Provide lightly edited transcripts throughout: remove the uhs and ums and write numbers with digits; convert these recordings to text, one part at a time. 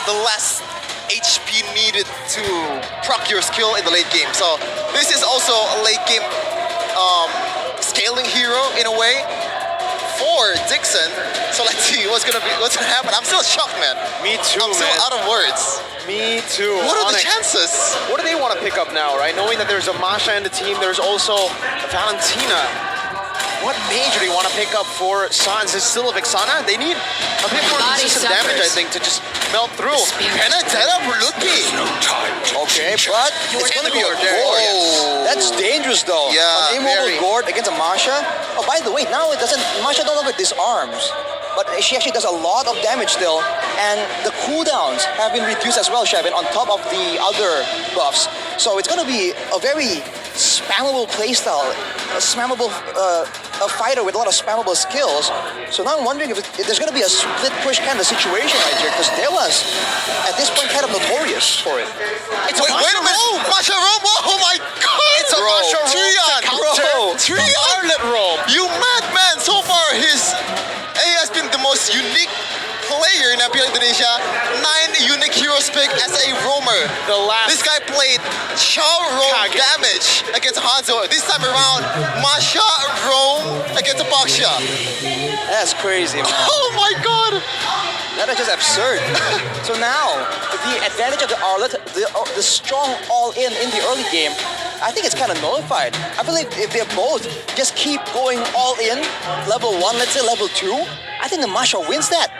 the less HP needed to proc your skill in the late game. So this is also a late game scaling hero in a way for Dixon. So let's see what's gonna happen. I'm still shocked, man. Me too, I'm still out of words. Me too. What are the Onic, chances? what do they want to pick up now, right? Knowing that there's a Masha in the team, there's also Valentina. What major do you want to pick up for Sans? Is still a Vixana? They need a bit more consistent damage, I think, to just melt through. Penatella for Lucky. Okay, but it's going to be a Gord. That's dangerous, though. Yeah, An immobile very. Gord against a Masha. Oh, by the way, now it doesn't. Masha no longer disarms, but she actually does a lot of damage still, and the cooldowns have been reduced as well, Shevin, on top of the other buffs. So it's going to be a very spammable playstyle, a spammable a fighter with a lot of spammable skills. So now I'm wondering if there's going to be a split push kind of situation right here, because Dewa's at this point kind of notorious for it. Wait a minute! Masha Rome! Oh my god! It's a Masha Rome Trion! counter. Trion! Arlet Rome. You madman! So far, he has been the most unique player in IPL Indonesia. 9 unique heroes pick as a roamer. This guy played Chao Rome damage against Hanzo. This time around, Masha Rome against Baksha. That's crazy, man. Oh my god! That is just absurd. So now, the advantage of the Arlet, the strong all-in in the early game, I think it's kind of nullified. I believe if they both just keep going all-in, level 1, let's say level 2, I think the Masha wins that.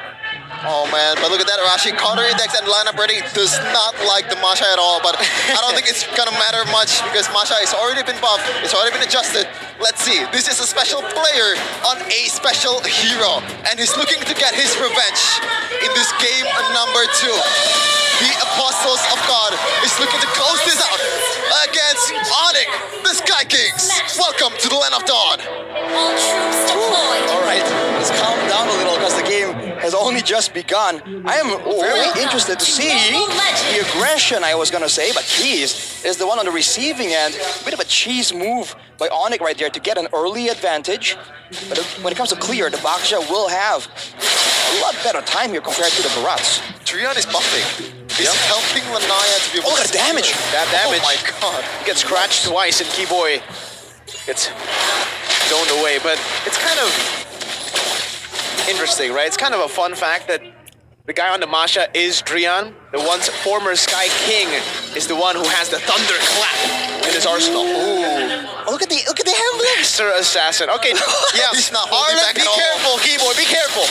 Oh man, but look at that, Rashi. Counter index and lineup rating does not like the Masha at all, but I don't think it's gonna matter much because Masha has already been buffed, it's already been adjusted. Let's see, this is a special player on a special hero, and he's looking to get his revenge in this game number 2. The Apostles of God is looking to close this out against Onic, the Sky Kings. Welcome to the Land of Dawn. All troops deployed. All right, let's calm down a little because the game has only just begun. I am very interested to see the aggression, I was going to say, but Keys is the one on the receiving end. A bit of a cheese move by Onic right there to get an early advantage. But when it comes to clear, the Baksha will have a lot better time here compared to the Barats. Trion is buffing. He's helping Lanaya to be able Oh, look to at the damage. That damage. Oh my god. Gets scratched twice and Keyboy gets zoned away. But it's kind of interesting, right? It's kind of a fun fact that the guy on the Masha is Drian. The once former Sky King is the one who has the Thunder Clap in his arsenal. Ooh. Oh, look at the emblem. Master Assassin. Okay, yeah. He's not holding Arlet, back be at all. careful, Keyboy, be careful.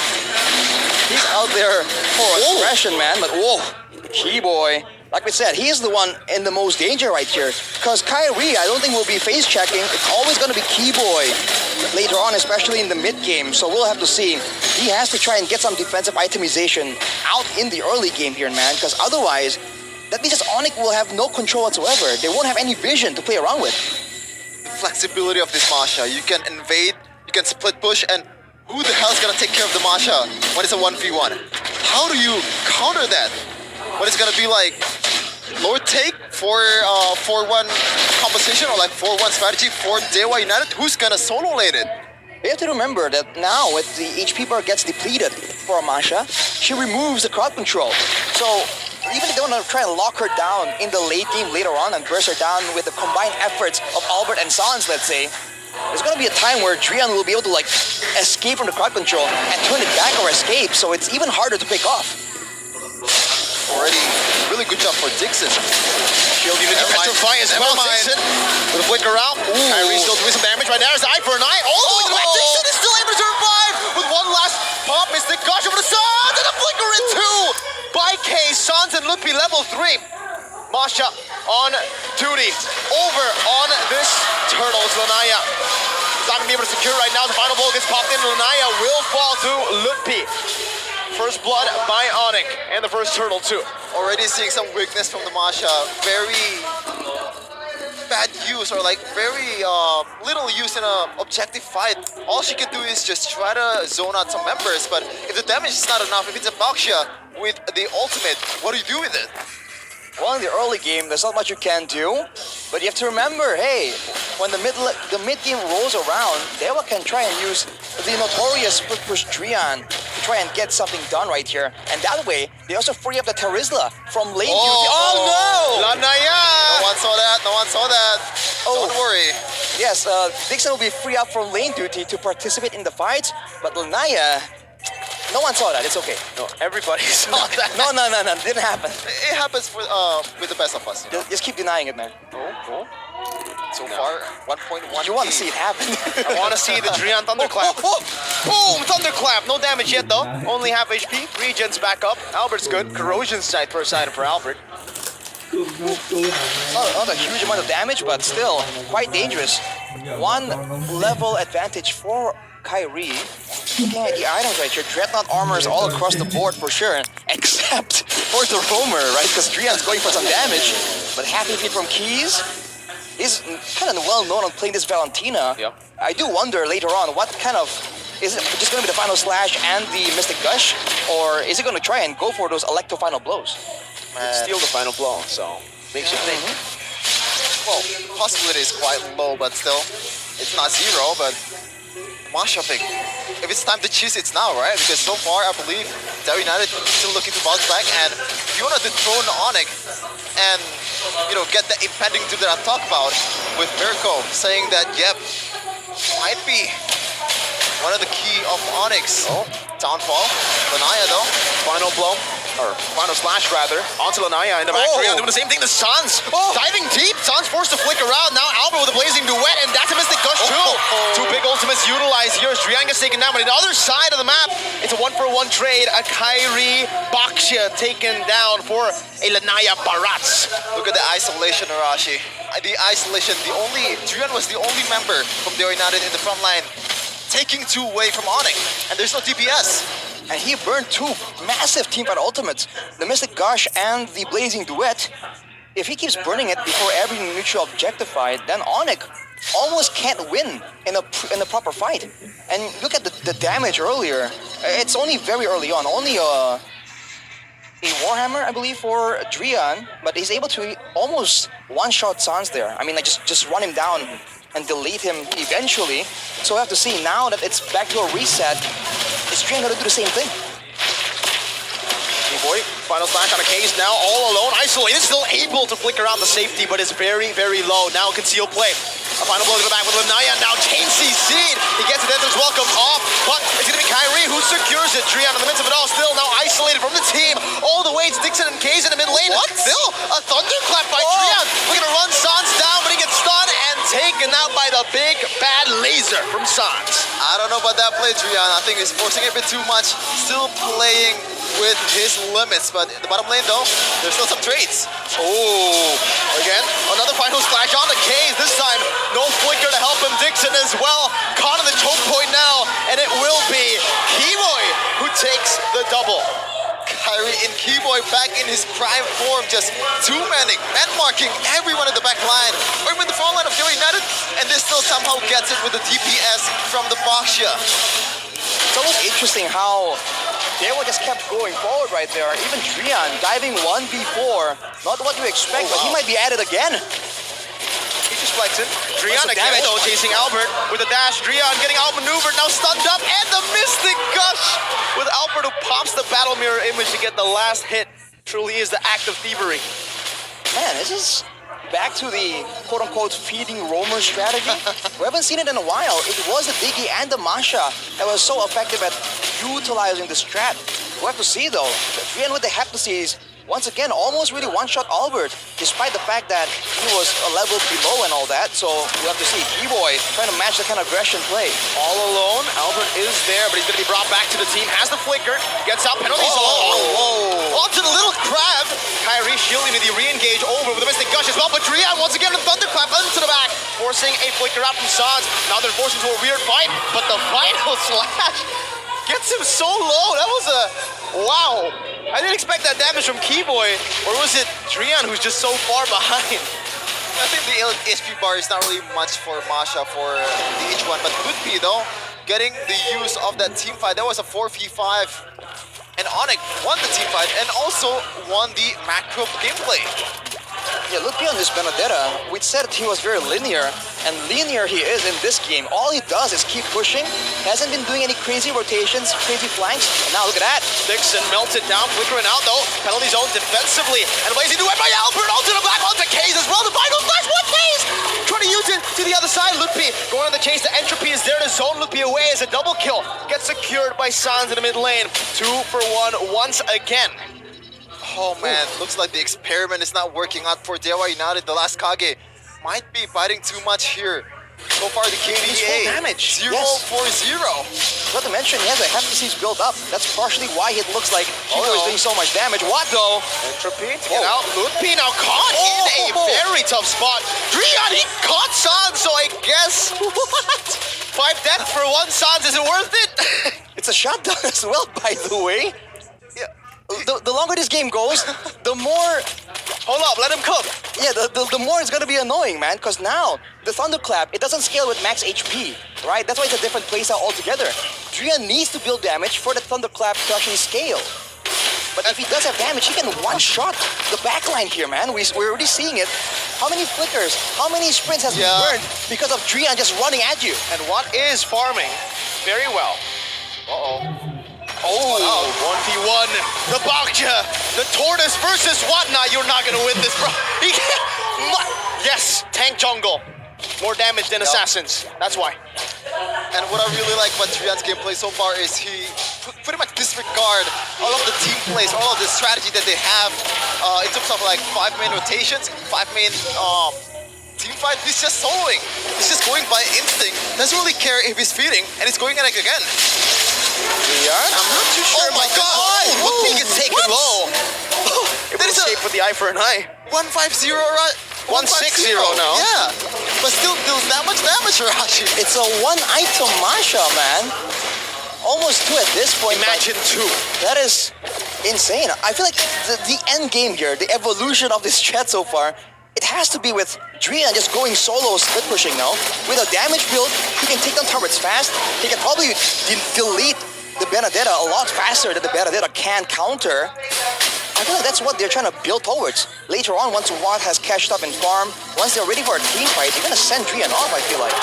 He's out there for aggression, man. But whoa, Keyboy. Like we said, he is the one in the most danger right here. Because Kyrie, I don't think will be face checking. It's always going to be Keyboy later on, especially in the mid game. So we'll have to see. He has to try and get some defensive itemization out in the early game here, man. Because otherwise, that means that Onic will have no control whatsoever. They won't have any vision to play around with. The flexibility of this Masha. You can invade, you can split push, and who the hell's gonna take care of the Masha when it's a 1v1? How do you counter that? When it's gonna be like Lord take for 4-1 composition or like 4-1 strategy for Dewa United? Who's gonna solo lane it? You have to remember that now, with the HP bar gets depleted for Masha, she removes the crowd control. So even if they want to try and lock her down in the late game later on and burst her down with the combined efforts of Albert and Sans, let's say, there's going to be a time where Drian will be able to like escape from the crowd control and turn it back or escape, so it's even harder to pick off. Already, really good job for Dixon. Shield unit to petrify as well. Dixon with a flicker out. Kyrie still doing some damage right now. There's the eye for an eye. All the way to the back. Dixon is still able to survive with one last pop. Mystic Gush over the Sans and a flicker in 2 by K. Sans and Lupi level 3. Masha on duty. Over on this Turtles. Lanaya is not going to be able to secure right now. The final ball gets popped in. Lanaya will fall to Lupi. First blood by Onic, and the first turtle too. Already seeing some weakness from the Masha. Very bad use, or like very little use in an objective fight. All she can do is just try to zone out some members, but if the damage is not enough, if it's a Baksha with the ultimate, what do you do with it? Well, in the early game, there's not much you can do, but you have to remember, hey, when the mid game rolls around, Dewa can try and use the notorious split push Drian to try and get something done right here. And that way, they also free up the Terizla from lane duty. Oh, Oh no! Lanaya! No one saw that. No one saw that. Oh. Don't worry. Yes, Dixon will be free up from lane duty to participate in the fight, but Lanaya, no one saw that. It's okay. No, everybody saw that. No, didn't happen. It happens with the best of us. You know? Just keep denying it, man. Oh. So far, 1.1. You want to see it happen. I want to see the Drian Thunderclap. Boom! Thunderclap! No damage yet though. Only half HP. Regen's back up. Albert's good. Corrosion side first item for Albert. Not a huge amount of damage, but still quite dangerous. One level advantage for Kyrie. Looking at the items right here, Dreadnought armor is all across the board for sure, except for the Roamer, right? Because Drian's going for some damage, but happy feet from Keys. He's kind of well known on playing this Valentina. Yep. I do wonder later on what kind of, is it just going to be the final slash and the Mystic Gush, or is it going to try and go for those Electro final blows? Steal the final blow, so makes you think. Well, possibility is quite low, but still, it's not zero. But Masha pick. If it's time to choose, it's now, right? Because so far, I believe Dewr United is still looking to bounce back. And if you want to dethrone Onic and get the impending doom that I talked about with Mirko saying that, yep, might be one of the key of Onyx downfall. Lanaya though, Final blow, or final slash rather, onto Lanaya in the back. Drian doing the same thing to Sans. Diving deep, Sans forced to flick around. Now Albert with a blazing duet, and that's a Mystic Gush too. Two big ultimates utilized here as Drian gets taken down, but on the other side of the map, it's a 1-for-1 trade. A Kyrie Baxia taken down for a Lanaya Barats. look at the isolation, Arashi. The isolation, Drian was the only member from Dewr United in the front line taking 2 away from Onic, and there's no DPS. And he burned 2 massive teamfight ultimates, the Mystic Gush and the Blazing Duet. If he keeps burning it before every neutral objective fight, then Onic almost can't win in a proper fight. And look at the damage earlier. It's only very early on, only a Warhammer, I believe, for Drian, but he's able to almost one-shot Sans there. I mean, like just run him down and delete him eventually. So we have to see now that it's back to a reset. Is Drian gonna do the same thing? Boy, final slash on a case now, all alone, isolated, still able to flick around the safety, but is very, very low. Now conceal play. A final blow to the back with Lanaya. Now Chain CC'd. He gets it, Death's welcome off, but it's gonna be Kyrie who secures it. Drian in the midst of it all, still now isolated from the team. All the way, it's Dixon and Kaze in the mid lane. What? Still a thunderclap by Drian. Looking to run Sans down, but he gets stunned and taken out by the big bad laser from Sans. I don't know about that play, Drian. I think he's forcing it a bit too much. Still playing with his limits, but in the bottom lane though, there's still some trades. Oh, again, another final splash on the cave. This time, no flicker to help him. Dixon as well. Caught in the choke point now, and it will be Keyboy who takes the double. Kyrie in Keyboy back in his prime form, just two-manning, man-marking everyone in the back line, or even the front line of Dewr United, and this still somehow gets it with the DPS from the Baxia. It's almost interesting how Dewr just kept going forward right there. Even Drian diving 1v4. Not what you expect, but he might be at it again. He just flexed it. Drian What's the again damage? though, chasing Albert with a dash. Drian getting outmaneuvered, now stunned up, and the Mystic Gush with Albert who pops the battle mirror image to get the last hit. Truly is the act of thievery. Man, this is back to the quote-unquote feeding roamer strategy. We haven't seen it in a while. It was the Diggy and the Masha that was so effective at utilizing the strat. We have to see though, Drian with the Heptases, once again, almost really one-shot Albert, despite the fact that he was a level below and all that. So we have to see Keyboy trying to match the kind of aggression play. All alone, Albert is there, but he's going to be brought back to the team. Has the flicker, gets out, penalties. Onto the little crab. Kyrie shielding with the re-engage over with the Mystic Gush as well, but Drian once again with Thunderclap into the back, forcing a flicker out from Sans. Now they're forced into a weird fight, but the final slash gets him so low. That was a wow. I didn't expect that damage from Keyboy, or was it Drian who's just so far behind? I think the HP bar is not really much for Masha for the H1, but could be though, getting the use of that team fight. That was a 4v5, and Onic won the team fight and also won the macro gameplay. Yeah, look beyond this Benedetta. We said he was very linear, and linear he is in this game. All he does is keep pushing. Hasn't been doing any crazy rotations, crazy flanks. And now look at that. Dixon melted down, flickering out though. Penalty zone defensively. And Blazy Dewr by Albert, onto the black, onto Kaze as well. The final flash, what Kaze? Trying to use it to the other side. Lutpi going on the chase. The entropy is there to zone Lutpi away as a double kill. Gets secured by Sans in the mid lane. 2 for 1 once again. Oh man, looks like the experiment is not working out for Dewa United. The last Kage might be biting too much here. So far, the KDA, full damage. 0 Yes. for 0. Not to mention, he has a hefty siege built up. That's partially why it looks like Chico is doing so much damage. What though? Entropy to get out. Lutpi now caught in a very tough spot. Drian, he caught Sans, so I guess. What? 5 death for 1 Sans, is it worth it? It's a shutdown as well, by the way. Yeah. The longer this game goes, the more Hold up, let him cook. yeah, the more it's gonna be annoying, man. Because now the Thunderclap, it doesn't scale with max HP, right? That's why it's a different playstyle altogether. Drian needs to build damage for the Thunderclap to actually scale. But if he does have damage, he can one-shot the backline here, man. We're already seeing it. How many flickers, how many sprints has been burned because of Drian just running at you? And what is farming very well. Oh, 1v1. The Bakja, the Tortoise versus Watna. You're not gonna win this, bro. He can't. Yes, tank jungle. More damage than assassins. That's why. And what I really like about Drian's gameplay so far is he pretty much disregard all of the team plays, all of the strategy that they have in terms of like 5-man rotations, 5-man team fight. He's just soloing. He's just going by instinct. Doesn't really care if he's feeding, and he's going at it again. I'm not too sure. Oh my god! Lutpi gets taken low. It was escape with the eye for an eye. 150, right? 160 now. Yeah. But still deals that much damage, Rashi. It's a one-item Masha, man. Almost 2 at this point. but Imagine 2. That is insane. I feel like the end game here, the evolution of this chat so far, it has to be with Drian just going solo split pushing now. With a damage build, he can take down turrets fast. He can probably delete the Benedetta a lot faster than the Benedetta can counter. I feel like that's what they're trying to build towards. Later on, once Watt has cashed up in farm, once they're ready for a team fight, they're gonna send Drian off, I feel like.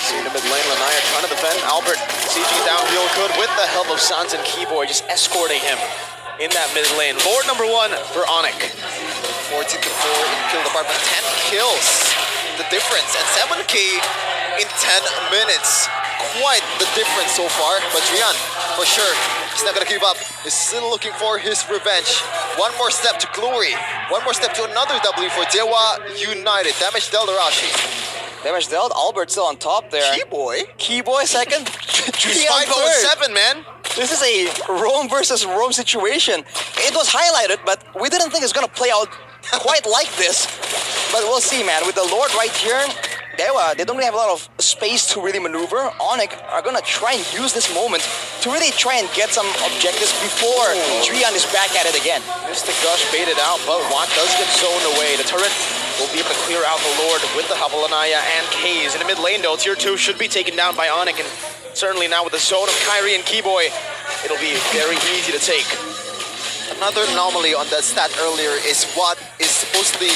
See the mid lane, Lanaya trying to defend. Albert sieging down real good with the help of Sans and Keyboy, just escorting him in that mid lane. Lord number 1 for Onic. 14 to 4 in kill department, 10 kills. The difference, and 7k in 10 minutes. Quite the difference so far, but Drian, for sure, he's not gonna give up. He's still looking for his revenge. One more step to glory. One more step to another W for Dewa United. Damage dealt Arashi. Damage dealt, Albert still on top there. Keyboy second, Drian third. 5-0-7, man. This is a Rome versus Rome situation. It was highlighted, but we didn't think it's gonna play out quite like this. But we'll see, man. With the Lord right here, they don't really have a lot of space to really maneuver. Onic are gonna try and use this moment to really try and get some objectives before Drian is back at it again. Mr. Gush baited out, but Watt does get zoned away. The turret will be able to clear out the Lord with the help of Lanaya and Kaze. In the mid lane, though, tier 2 should be taken down by Onic, and certainly now with the zone of Kyrie and Keyboy, it'll be very easy to take. Another anomaly on that stat earlier is what is supposedly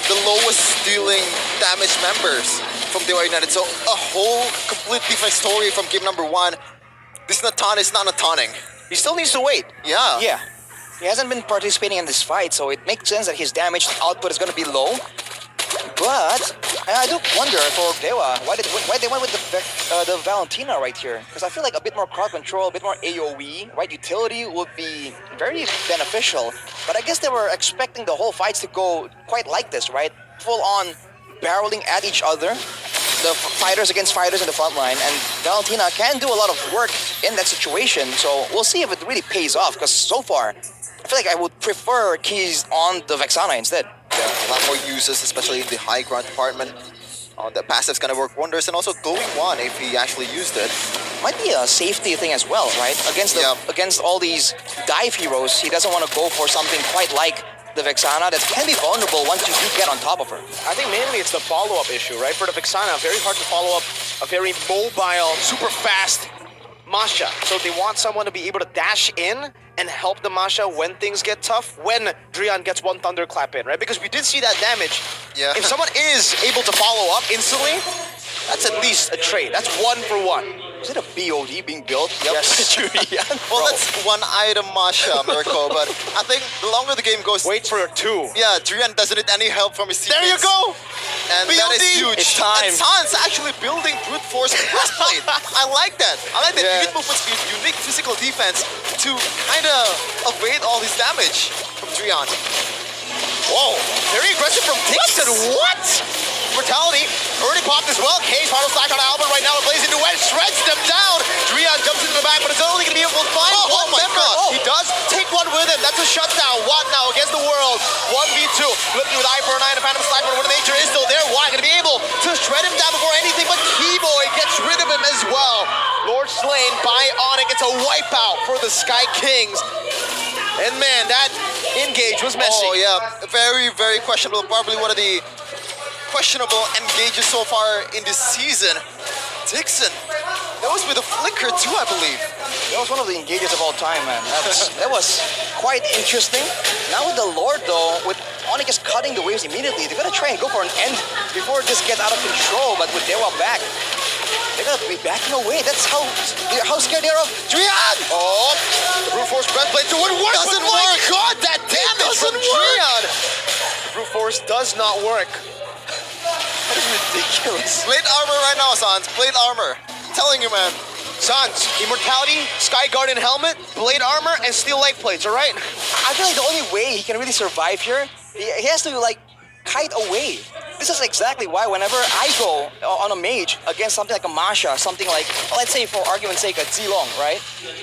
the lowest dealing damage members from Dewa United. So a whole complete different story from game number 1. This Natan is not Nataning. He still needs to wait. Yeah. Yeah, he hasn't been participating in this fight, so it makes sense that his damage output is gonna be low. But I do wonder for Dewa why they went with the Valentina right here, because I feel like a bit more crowd control, a bit more AOE, right? Utility would be very beneficial. But I guess they were expecting the whole fights to go quite like this, right? Full on barreling at each other, the fighters against fighters in the front line, and Valentina can do a lot of work in that situation. So we'll see if it really pays off, because so far I feel like I would prefer keys on the Vexana instead. Yeah, a lot more uses, especially in the high ground department. The passive's gonna work wonders, and also glowing one if he actually used it. Might be a safety thing as well, right? Against all these dive heroes, he doesn't want to go for something quite like the Vexana that can be vulnerable once you do get on top of her. I think mainly it's the follow-up issue, right? For the Vexana, very hard to follow up a very mobile, super fast Masha. So they want someone to be able to dash in and help the Masha when things get tough, when Drian gets one thunderclap in, right? Because we did see that damage. Yeah. If someone is able to follow up instantly, that's at least a trade. That's 1 for 1. Is it a BOD being built? Yep. Yes. Julian. Well, Bro. that's one item Masha, Mirko, but I think the longer the game goes, Wait for a 2. yeah, Drian doesn't need any help from his teammates. There you go. And that is BOD. huge. It's time. And Sans actually building brute force breastplate. I like that. I like that Yeah. unit movements give unique physical defense to kind of evade all his damage from Drian. Whoa, very aggressive from Dixon. What? Brutality already popped as well. Cage final stack on Albert right now. It plays into Wedge, shreds them down. Drian jumps into the back, but it's only going to be able to find Oh, one my member. God. He does take one with him. That's a shutdown. What now against the world? 1v2. Flipping with eye for a 9. A Phantom Sniper. One of nature is still there. Why? Going to be able to shred him down before anything, but Keyboy gets rid of him as well. Lord slain by Onic. It's a wipeout for the Sky Kings. And man, that engage was messy. Oh yeah, very, very questionable. Probably one of the questionable engages so far in this season. Dixon, that was with a flicker too, I believe. That was one of the engages of all time, man. That was quite interesting. Now with the Lord, though, with Onic just cutting the waves immediately, they're gonna try and go for an end before this gets out of control. But with Dewr back, they're gonna be backing away. That's how scared they are of Drian. Oh, the brute force breastplate it would work. Doesn't but my work. God, that damage from doesn't work. Drian. The brute force does not work. That is ridiculous. Plate armor right now, Sans. Plate armor. I'm telling you, man. Sans, Immortality, Sky Guardian helmet, blade armor, and steel leg plates, all right? I feel like the only way he can really survive here, he has to like kite away. This is exactly why whenever I go on a mage against something like a Masha, something like, let's say for argument's sake, a Zilong, right?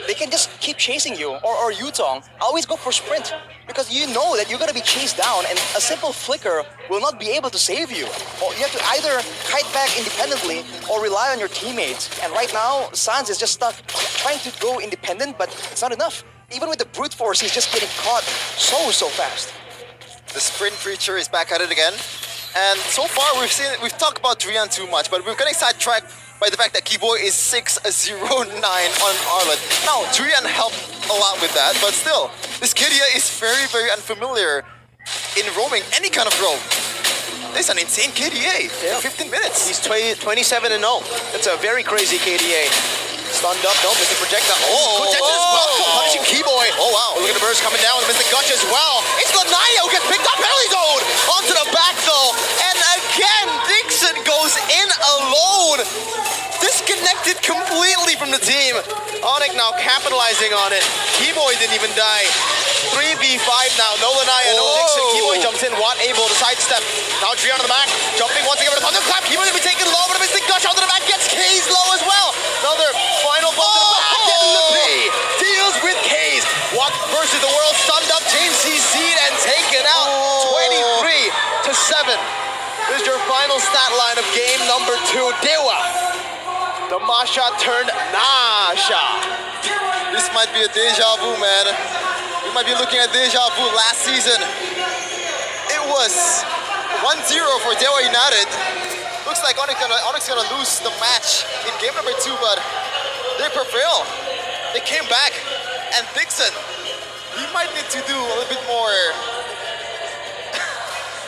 They can just keep chasing you, or Yutong. I always go for sprint, because you know that you're gonna be chased down and a simple flicker will not be able to save you. Or you have to either kite back independently or rely on your teammates. And right now, Sans is just stuck trying to go independent, but it's not enough. Even with the brute force, he's just getting caught so fast. The sprint creature is back at it again. And so far we've talked about Drian too much, but we're getting sidetracked by the fact that Keyboy is 6-0-9 on Arlet. Now, Drian helped a lot with that, but still, this Kidia is very, very unfamiliar in roaming any kind of roam. This is an insane KDA Yeah. in 15 minutes. He's 27-0. That's a very crazy KDA. Stunned up, no, Mr. Projectile. Oh, good Tetris, welcome, oh. punishing Keyboy. Oh, wow. Look at the burst coming down with Mr. Gush as well. It's Lanaya who gets picked up, penalty zone! Onto the back though, and again, Dixon goes in alone. Disconnected completely from the team. Onic now capitalizing on it. Keyboy didn't even die. 3v5 now, no Lanaya, no Oh. Dixon. Keyboy jumps in, Watt able to sidestep. Now Drian on the back, jumping once again with a thunderclap. Keyboy gonna be taken low, but Mr. Gush onto the back gets K's low as well. Another final bump to the back, and Lippy deals with K's. Watt versus the world, stunned up, James CC'd and taken out. 23-7. This is your final stat line of game number 2. Dewr, the Masha turned Nasha. This might be a deja vu, man. We might be looking at deja vu last season. It was 1-0 for Dewr United. Looks like Onic's gonna lose the match in game number 2, but they prevail. They came back, and Dixon, he might need to do a little bit more